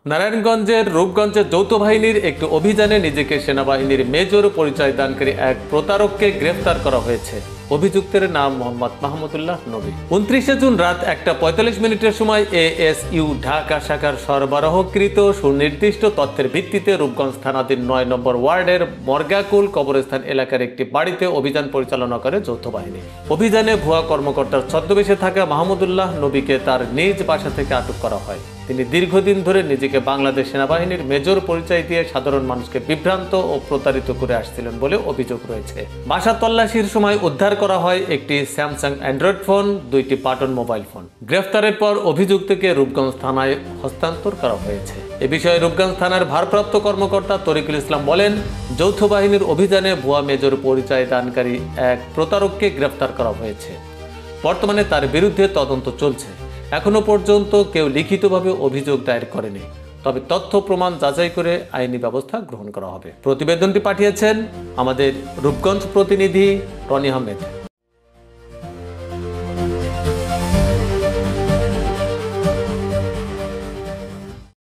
নারায়ণগঞ্জের রূপগঞ্জে যৌথ বাহিনীর একটি অভিযানে নিজেকে সেনাবাহিনীর মেজর পরিচয় দানকারী এক প্রতারককে গ্রেফতার করা হয়েছে। অভিযুক্তের নাম মোহাম্মদ মাহমুদুল্লাহ নবী। 29 জুন রাত 1:45 সময় এএসইউ ঢাকা শাখার সরবরাহকৃত সুনির্দিষ্ট তথ্যের ভিত্তিতে রূপগঞ্জ থানাধীন 9 নম্বর ওয়ার্ডের মর্গাকুল কবরস্থান এলাকার একটি বাড়িতে অভিযান পরিচালনা করে যৌথ বাহিনী। অভিযানে ভুয়া কর্মকর্তার ছদ্মবেশে থাকা মাহমুদুল্লাহ নবীকে তার নিজ বাসা থেকে আটক করা হয়। তিনি দীর্ঘদিন ধরে নিজেকে বাংলাদেশ সেনাবাহিনীর মেজর পরিচয় দিয়ে সাধারণ মানুষকে বিভ্রান্ত ও প্রতারিত করে আসছিলেন বলে অভিযোগ রয়েছে। বাসা তল্লাশির সময় উদ্ধার করা হয় একটি স্যামসাং অ্যান্ড্রয়েড ফোন, 2টি বাটন মোবাইল ফোন। গ্রেফতারের পর অভিযুক্তকে রূপগঞ্জ থানায় হস্তান্তর করা হয়েছে। এ বিষয়ে রূপগঞ্জ থানার ভারপ্রাপ্ত কর্মকর্তা তরিকুল ইসলাম বলেন, যৌথ বাহিনীর অভিযানে ভুয়া মেজর পরিচয় দানকারী এক প্রতারককে গ্রেফতার করা হয়েছে। বর্তমানে তার বিরুদ্ধে তদন্ত চলছে। এখনো পর্যন্ত কেউ লিখিতভাবে অভিযোগ দায়ের করেনি, তবে তথ্য প্রমাণ যাচাই করে আইনি ব্যবস্থা গ্রহণ করা হবে। প্রতিবেদনটি পাঠিয়েছেন আমাদের রূপগঞ্জ প্রতিনিধি রনি আহমেদ।